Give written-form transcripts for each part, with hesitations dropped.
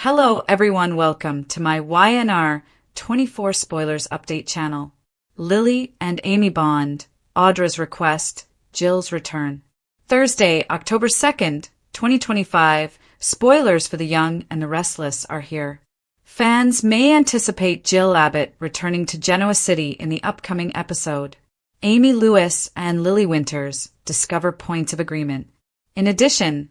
Hello everyone, welcome to my YNR 24 Spoilers Update channel. Lily and Amy bond, Audra's request, Jill's return. Thursday, October 2nd, 2025, spoilers for the young and the restless are here. Fans may anticipate Jill Abbott returning to Genoa City in the upcoming episode. Amy Lewis and Lily Winters discover points of agreement. In addition,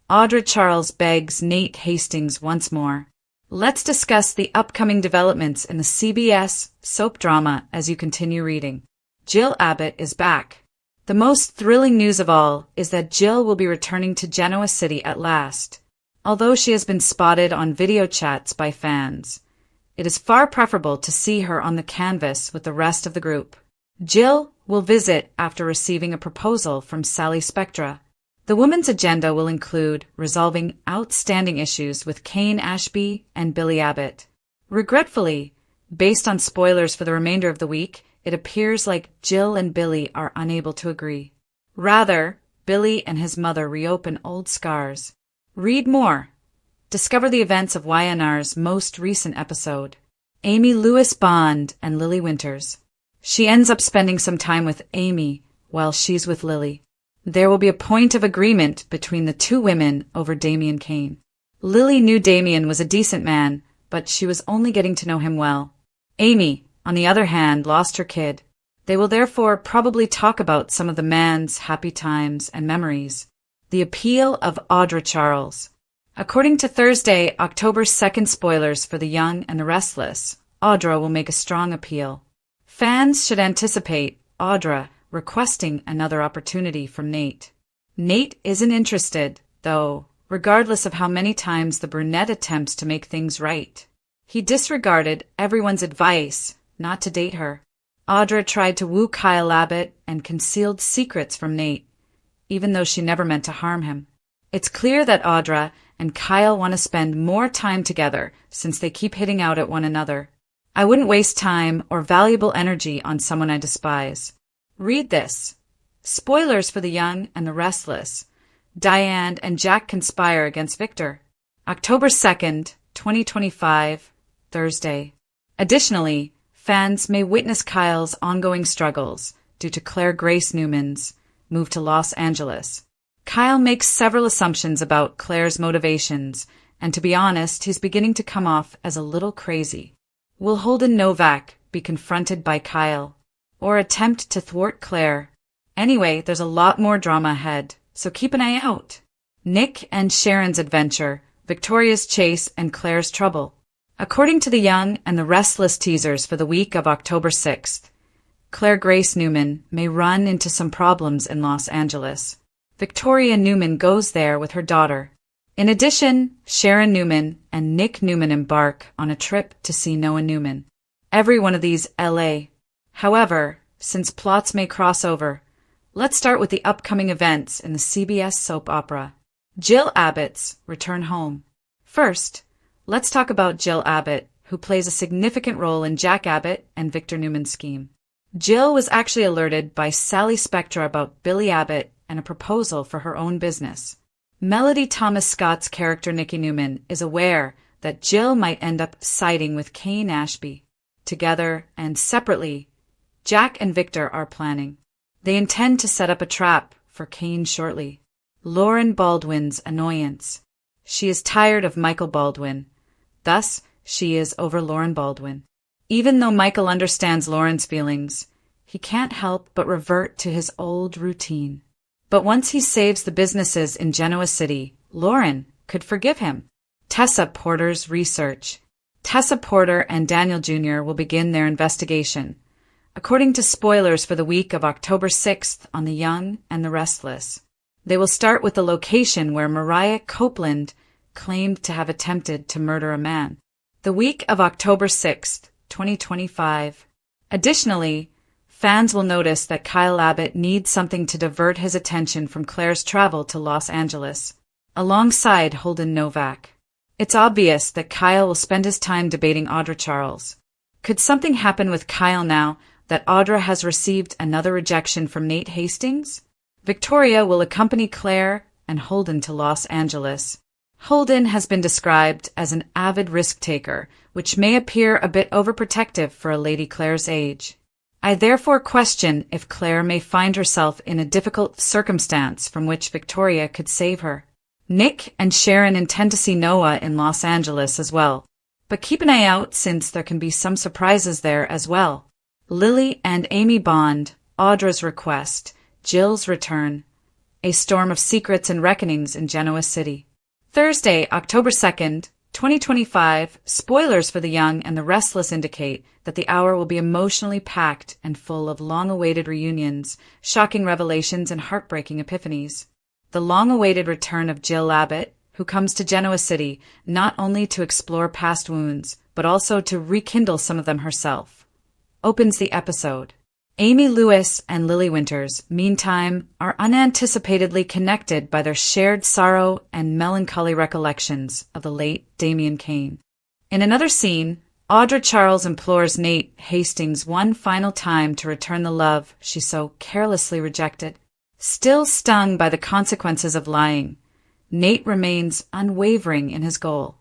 Audra Charles begs Nate Hastings once more. Let's discuss the upcoming developments in the CBS soap drama as you continue reading. Jill Abbott is back. The most thrilling news of all is that Jill will be returning to Genoa City at last. Although she has been spotted on video chats by fans, it is far preferable to see her on the canvas with the rest of the group. Jill will visit after receiving a proposal from Sally Spectra. The woman's agenda will include resolving outstanding issues with Kane Ashby and Billy Abbott. Regretfully, based on spoilers for the remainder of the week, it appears like Jill and Billy are unable to agree. Rather, Billy and his mother reopen old scars. Read more. Discover the events of YNR's most recent episode. Amy Lewis Bond and Lily Winters. She ends up spending some time with Amy while she's with Lily. There will be a point of agreement between the two women over Damian Kane. Lily knew Damian was a decent man, but she was only getting to know him well. Amy, on the other hand, lost her kid. They will therefore probably talk about some of the man's happy times and memories. The appeal of Audra Charles. According to Thursday, October 2nd spoilers for the young and the restless, Audra will make a strong appeal. Fans should anticipate Audra requesting another opportunity from Nate. Nate isn't interested, though, regardless of how many times the brunette attempts to make things right. He disregarded everyone's advice not to date her. Audra tried to woo Kyle Abbott and concealed secrets from Nate, even though she never meant to harm him. It's clear that Audra and Kyle want to spend more time together since they keep hitting out at one another. I wouldn't waste time or valuable energy on someone I despise. Read this. Spoilers for the young and the restless. Diane and Jack conspire against Victor. October 2nd, 2025, Thursday. Additionally, fans may witness Kyle's ongoing struggles due to Claire Grace Newman's move to Los Angeles. Kyle makes several assumptions about Claire's motivations, and to be honest, he's beginning to come off as a little crazy. Will Holden Novak be confronted by Kyle, or attempt to thwart Claire? Anyway, there's a lot more drama ahead, so keep an eye out. Nick and Sharon's adventure, Victoria's chase, and Claire's trouble. According to the young and the restless teasers for the week of October 6th, Claire Grace Newman may run into some problems in Los Angeles. Victoria Newman goes there with her daughter. In addition, Sharon Newman and Nick Newman embark on a trip to see Noah Newman. Every one of these L.A. However, since plots may cross over, let's start with the upcoming events in the CBS soap opera. Jill Abbott's return home. First, let's talk about Jill Abbott, who plays a significant role in Jack Abbott and Victor Newman's scheme. Jill was actually alerted by Sally Spectra about Billy Abbott and a proposal for her own business. Melody Thomas Scott's character Nikki Newman is aware that Jill might end up siding with Kane Ashby. Together and separately, Jack and Victor are planning. They intend to set up a trap for Kane shortly. Lauren Baldwin's annoyance. She is tired of Michael Baldwin. Thus, she is over Lauren Baldwin. Even though Michael understands Lauren's feelings, he can't help but revert to his old routine. But once he saves the businesses in Genoa City, Lauren could forgive him. Tessa Porter's research. Tessa Porter and Daniel Jr. will begin their investigation. According to spoilers for the week of October 6th on The Young and the Restless, they will start with the location where Mariah Copeland claimed to have attempted to murder a man. The week of October 6th, 2025. Additionally, fans will notice that Kyle Abbott needs something to divert his attention from Claire's travel to Los Angeles, alongside Holden Novak. It's obvious that Kyle will spend his time debating Audra Charles. Could something happen with Kyle now that Audra has received another rejection from Nate Hastings? Victoria will accompany Claire and Holden to Los Angeles. Holden has been described as an avid risk-taker, which may appear a bit overprotective for a Lady Claire's age. I therefore question if Claire may find herself in a difficult circumstance from which Victoria could save her. Nick and Sharon intend to see Noah in Los Angeles as well, but keep an eye out since there can be some surprises there as well. Lily and Amy bond, Audra's request, Jill's return, a storm of secrets and reckonings in Genoa City. Thursday, October 2nd, 2025, spoilers for the young and the restless indicate that the hour will be emotionally packed and full of long-awaited reunions, shocking revelations, and heartbreaking epiphanies. The long-awaited return of Jill Abbott, who comes to Genoa City not only to explore past wounds, but also to rekindle some of them herself, opens the episode. Amy Lewis and Lily Winters, meantime, are unanticipatedly connected by their shared sorrow and melancholy recollections of the late Damian Kane. In another scene, Audra Charles implores Nate Hastings one final time to return the love she so carelessly rejected. Still stung by the consequences of lying, Nate remains unwavering in his goal.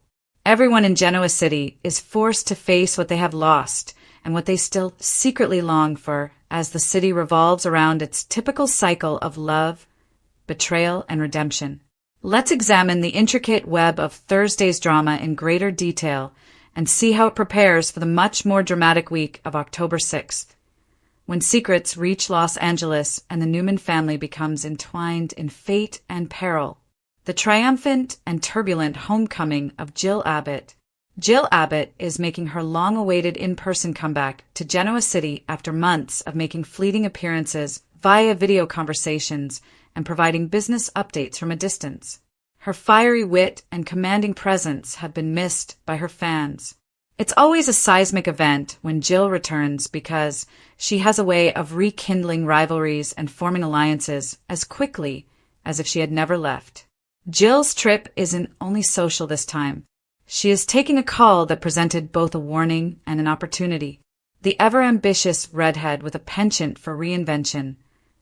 Everyone in Genoa City is forced to face what they have lost and what they still secretly long for as the city revolves around its typical cycle of love, betrayal, and redemption. Let's examine the intricate web of Thursday's drama in greater detail and see how it prepares for the much more dramatic week of October 6th, when secrets reach Los Angeles and the Newman family becomes entwined in fate and peril. The triumphant and turbulent homecoming of Jill Abbott. Jill Abbott is making her long-awaited in-person comeback to Genoa City after months of making fleeting appearances via video conversations and providing business updates from a distance. Her fiery wit and commanding presence have been missed by her fans. It's always a seismic event when Jill returns because she has a way of rekindling rivalries and forming alliances as quickly as if she had never left. Jill's trip isn't only social this time. She is taking a call that presented both a warning and an opportunity. The ever-ambitious redhead with a penchant for reinvention,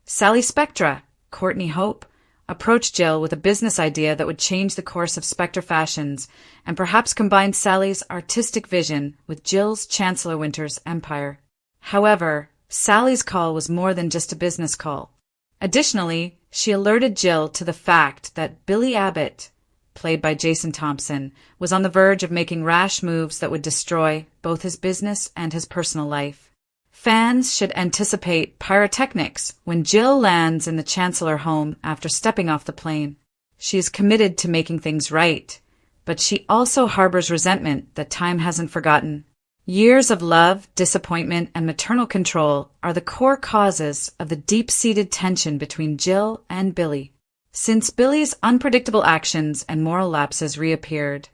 Sally Spectra, Courtney Hope, approached Jill with a business idea that would change the course of Spectre fashions and perhaps combine Sally's artistic vision with Jill's Chancellor Winter's empire. However, Sally's call was more than just a business call. Additionally, she alerted Jill to the fact that Billy Abbott, played by Jason Thompson, was on the verge of making rash moves that would destroy both his business and his personal life. Fans should anticipate pyrotechnics when Jill lands in the Chancellor home after stepping off the plane. She is committed to making things right, but she also harbors resentment that time hasn't forgotten. Years of love, disappointment, and maternal control are the core causes of the deep-seated tension between Jill and Billy. Since Billy's unpredictable actions and moral lapses reappeared,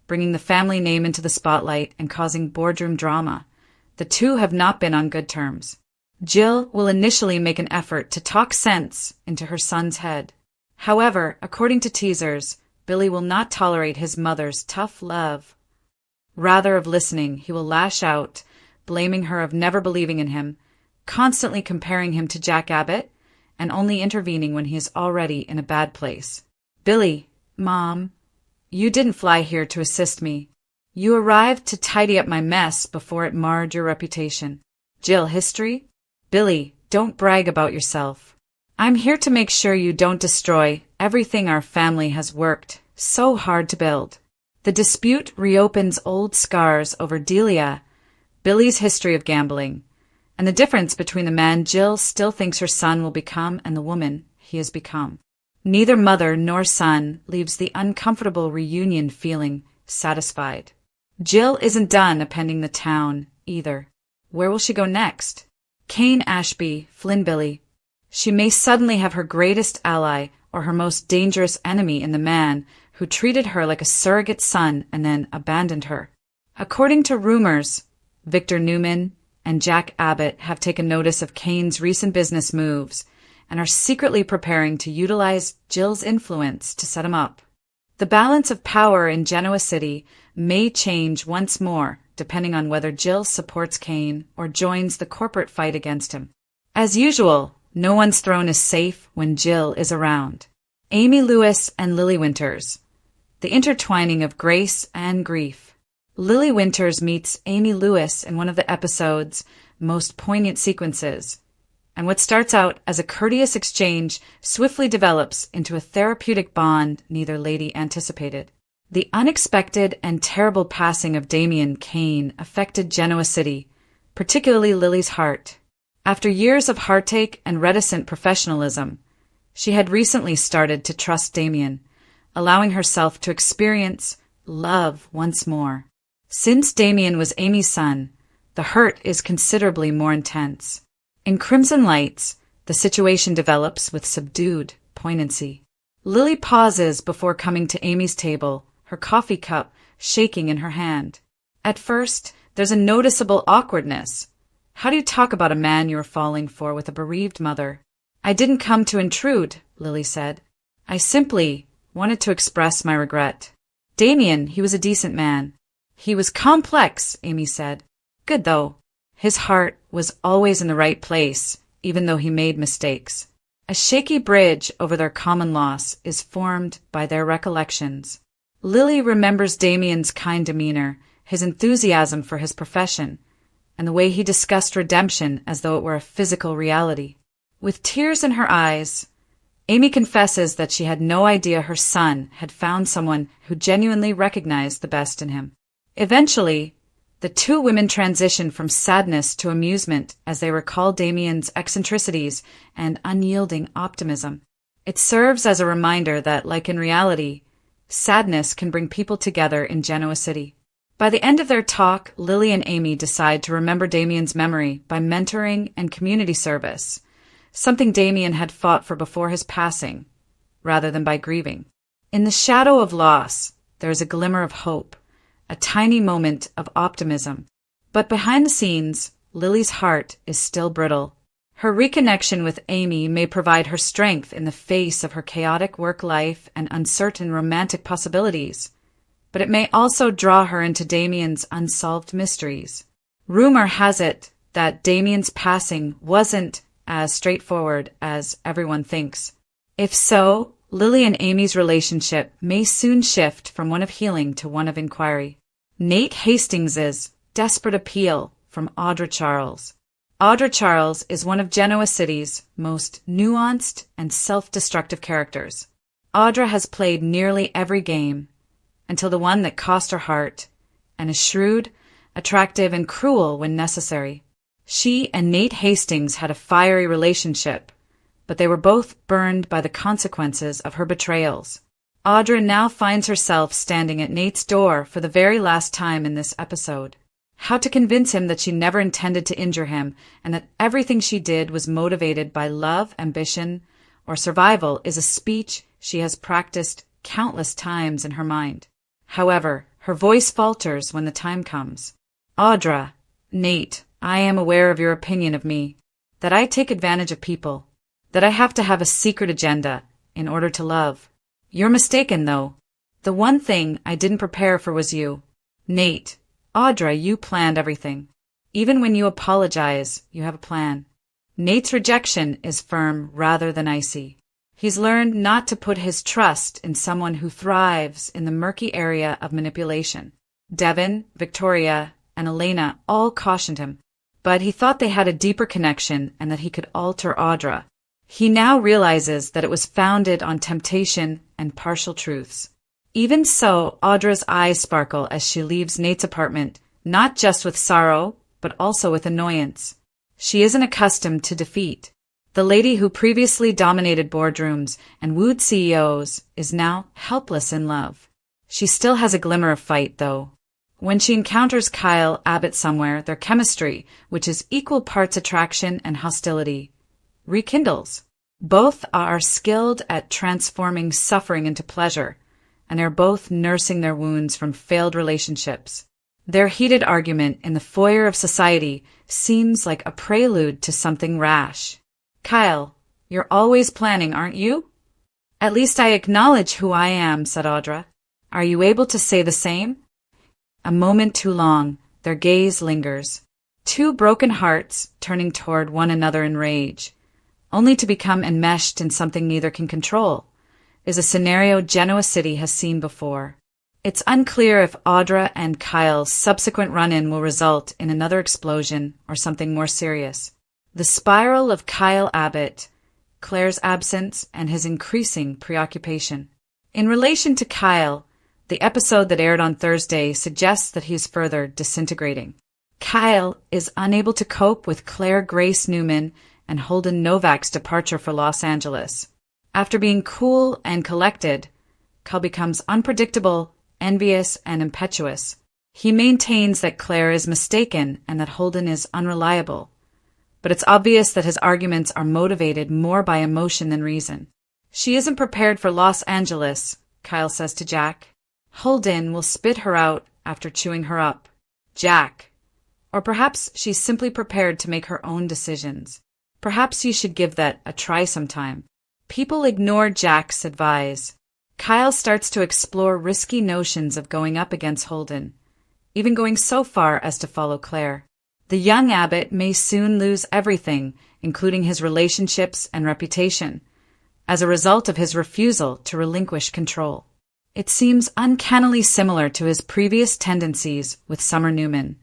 bringing the family name into the spotlight and causing boardroom drama, the two have not been on good terms. Jill will initially make an effort to talk sense into her son's head. However, according to teasers, Billy will not tolerate his mother's tough love. Rather of listening, he will lash out, blaming her of never believing in him, constantly comparing him to Jack Abbott, and only intervening when he is already in a bad place. Billy, Mom, you didn't fly here to assist me. You arrived to tidy up my mess before it marred your reputation. Jill, history? Billy, don't brag about yourself. I'm here to make sure you don't destroy everything our family has worked so hard to build. The dispute reopens old scars over Delia, Billy's history of gambling, and the difference between the man Jill still thinks her son will become and the woman he has become. Neither mother nor son leaves the uncomfortable reunion feeling satisfied. Jill isn't done appending the town, either. Where will she go next? Kane Ashby, Flynn Billy. She may suddenly have her greatest ally or her most dangerous enemy in the man who treated her like a surrogate son and then abandoned her. According to rumors, Victor Newman and Jack Abbott have taken notice of Kane's recent business moves and are secretly preparing to utilize Jill's influence to set him up. The balance of power in Genoa City may change once more, depending on whether Jill supports Kane or joins the corporate fight against him. As usual, no one's throne is safe when Jill is around. Amy Lewis and Lily Winters. the intertwining of grace and grief. Lily Winters meets Amy Lewis in one of the episode's most poignant sequences, and what starts out as a courteous exchange swiftly develops into a therapeutic bond neither lady anticipated. The unexpected and terrible passing of Damian Kane affected Genoa City, particularly Lily's heart. After years of heartache and reticent professionalism, she had recently started to trust Damian, allowing herself to experience love once more. Since Damian was Amy's son, the hurt is considerably more intense. In Crimson Lights, the situation develops with subdued poignancy. Lily pauses before coming to Amy's table, her coffee cup shaking in her hand. At first, there's a noticeable awkwardness. How do you talk about a man you're falling for with a bereaved mother? I didn't come to intrude, Lily said. I simply wanted to express my regret. Damian, he was a decent man. He was complex, Amy said. Good though. His heart was always in the right place, even though he made mistakes. A shaky bridge over their common loss is formed by their recollections. Lily remembers Damian's kind demeanor, his enthusiasm for his profession, and the way he discussed redemption as though it were a physical reality. With tears in her eyes, Amy confesses that she had no idea her son had found someone who genuinely recognized the best in him. Eventually, the two women transition from sadness to amusement as they recall Damian's eccentricities and unyielding optimism. It serves as a reminder that, like in reality, sadness can bring people together in Genoa City. By the end of their talk, Lily and Amy decide to remember Damian's memory by mentoring and community service, something Damian had fought for before his passing, rather than by grieving. In the shadow of loss, there is a glimmer of hope, a tiny moment of optimism. But behind the scenes, Lily's heart is still brittle. Her reconnection with Amy may provide her strength in the face of her chaotic work life and uncertain romantic possibilities, but it may also draw her into Damian's unsolved mysteries. Rumor has it that Damian's passing wasn't as straightforward as everyone thinks. If so, Lily and Amy's relationship may soon shift from one of healing to one of inquiry. Nate Hastings's desperate appeal from Audra Charles. Audra Charles is one of Genoa City's most nuanced and self-destructive characters. Audra has played nearly every game, until the one that cost her heart, and is shrewd, attractive, and cruel when necessary. She and Nate Hastings had a fiery relationship, but they were both burned by the consequences of her betrayals. Audra now finds herself standing at Nate's door for the very last time in this episode. How to convince him that she never intended to injure him and that everything she did was motivated by love, ambition, or survival is a speech she has practiced countless times in her mind. However, her voice falters when the time comes. Audra, Nate, I am aware of your opinion of me, that I take advantage of people, that I have to have a secret agenda in order to love. You're mistaken, though. The one thing I didn't prepare for was you. Nate, Audra, you planned everything. Even when you apologize, you have a plan. Nate's rejection is firm rather than icy. He's learned not to put his trust in someone who thrives in the murky area of manipulation. Devin, Victoria, and Elena all cautioned him, but he thought they had a deeper connection and that he could alter Audra. He now realizes that it was founded on temptation and partial truths. Even so, Audra's eyes sparkle as she leaves Nate's apartment, not just with sorrow, but also with annoyance. She isn't accustomed to defeat. The lady who previously dominated boardrooms and wooed CEOs is now helpless in love. She still has a glimmer of fight, though. When she encounters Kyle Abbott somewhere, their chemistry, which is equal parts attraction and hostility, rekindles. Both are skilled at transforming suffering into pleasure, and are both nursing their wounds from failed relationships. Their heated argument in the foyer of society seems like a prelude to something rash. Kyle, you're always planning, aren't you? At least I acknowledge who I am, said Audra. Are you able to say the same? A moment too long, their gaze lingers. Two broken hearts turning toward one another in rage, only to become enmeshed in something neither can control. is a scenario Genoa City has seen before. It's unclear if Audra and Kyle's subsequent run-in will result in another explosion or something more serious. The spiral of Kyle Abbott, Claire's absence, and his increasing preoccupation. In relation to Kyle, the episode that aired on Thursday suggests that he's further disintegrating. Kyle is unable to cope with Claire Grace Newman and Holden Novak's departure for Los Angeles. After being cool and collected, Kyle becomes unpredictable, envious, and impetuous. He maintains that Claire is mistaken and that Holden is unreliable. But it's obvious that his arguments are motivated more by emotion than reason. She isn't prepared for Los Angeles, Kyle says to Jack. Holden will spit her out after chewing her up. Jack. Or perhaps she's simply prepared to make her own decisions. Perhaps you should give that a try sometime. People ignore Jack's advice. Kyle starts to explore risky notions of going up against Holden, even going so far as to follow Claire. The young Abbott may soon lose everything, including his relationships and reputation, as a result of his refusal to relinquish control. It seems uncannily similar to his previous tendencies with Summer Newman,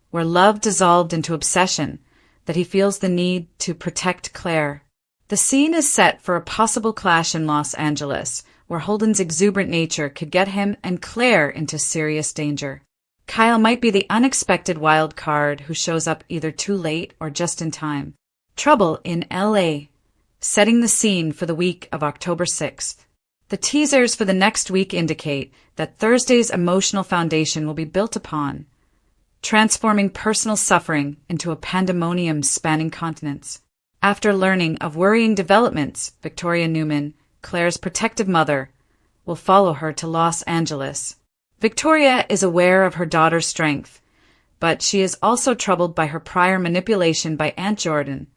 where love dissolved into obsession, that he feels the need to protect Claire. The scene is set for a possible clash in Los Angeles, where Holden's exuberant nature could get him and Claire into serious danger. Kyle might be the unexpected wild card who shows up either too late or just in time. Trouble in L.A., setting the scene for the week of October 6th. The teasers for the next week indicate that Thursday's emotional foundation will be built upon, transforming personal suffering into a pandemonium spanning continents. After learning of worrying developments, Victoria Newman, Claire's protective mother, will follow her to Los Angeles. Victoria is aware of her daughter's strength, but she is also troubled by her prior manipulation by Aunt Jordan,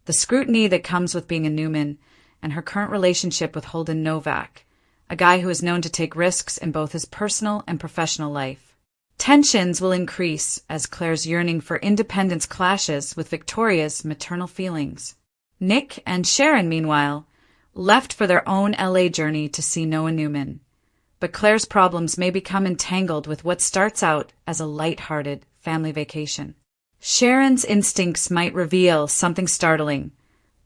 the scrutiny that comes with being a Newman, and her current relationship with Holden Novak, a guy who is known to take risks in both his personal and professional life. Tensions will increase as Claire's yearning for independence clashes with Victoria's maternal feelings. Nick and Sharon, meanwhile, left for their own LA journey to see Noah Newman. But Claire's problems may become entangled with what starts out as a light-hearted family vacation. Sharon's instincts might reveal something startling,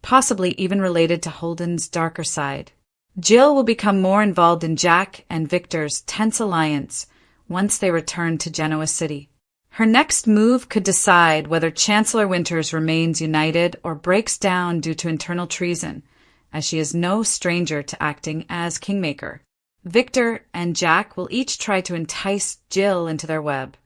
possibly even related to Holden's darker side. Jill will become more involved in Jack and Victor's tense alliance once they return to Genoa City. Her next move could decide whether Chancellor Winters remains united or breaks down due to internal treason, as she is no stranger to acting as kingmaker. Victor and Jack will each try to entice Jill into their web,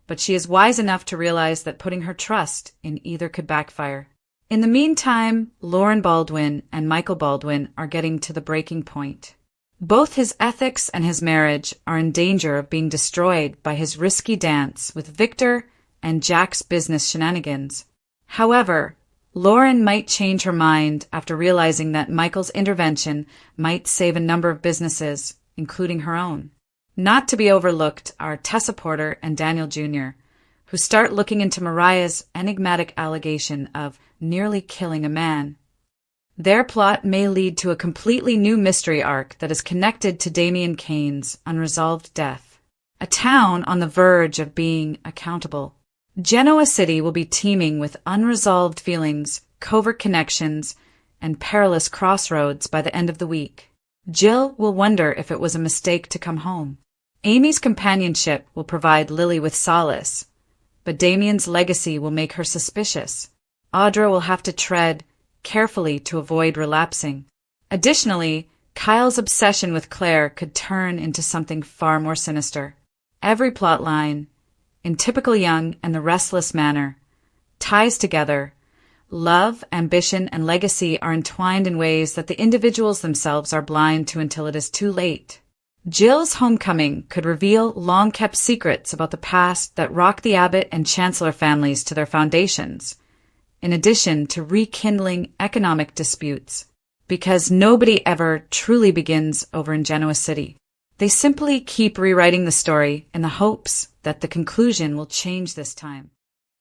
but she is wise enough to realize that putting her trust in either could backfire. In the meantime, Lauren Baldwin and Michael Baldwin are getting to the breaking point. Both his ethics and his marriage are in danger of being destroyed by his risky dance with Victor and Jack's business shenanigans. However, Lauren might change her mind after realizing that Michael's intervention might save a number of businesses, including her own. Not to be overlooked are Tessa Porter and Daniel Jr., who start looking into Mariah's enigmatic allegation of nearly killing a man. Their plot may lead to a completely new mystery arc that is connected to Damian Kane's unresolved death, a town on the verge of being accountable. Genoa City will be teeming with unresolved feelings, covert connections, and perilous crossroads by the end of the week. Jill will wonder if it was a mistake to come home. Amy's companionship will provide Lily with solace, but Damian's legacy will make her suspicious. Audra will have to tread carefully to avoid relapsing. Additionally, Kyle's obsession with Claire could turn into something far more sinister. Every plotline, in typical Young and the Restless manner, ties together. Love, ambition, and legacy are entwined in ways that the individuals themselves are blind to until it is too late. Jill's homecoming could reveal long-kept secrets about the past that rock the Abbott and Chancellor families to their foundations, in addition to rekindling economic disputes, because nobody ever truly begins over in Genoa City. They simply keep rewriting the story in the hopes that the conclusion will change this time.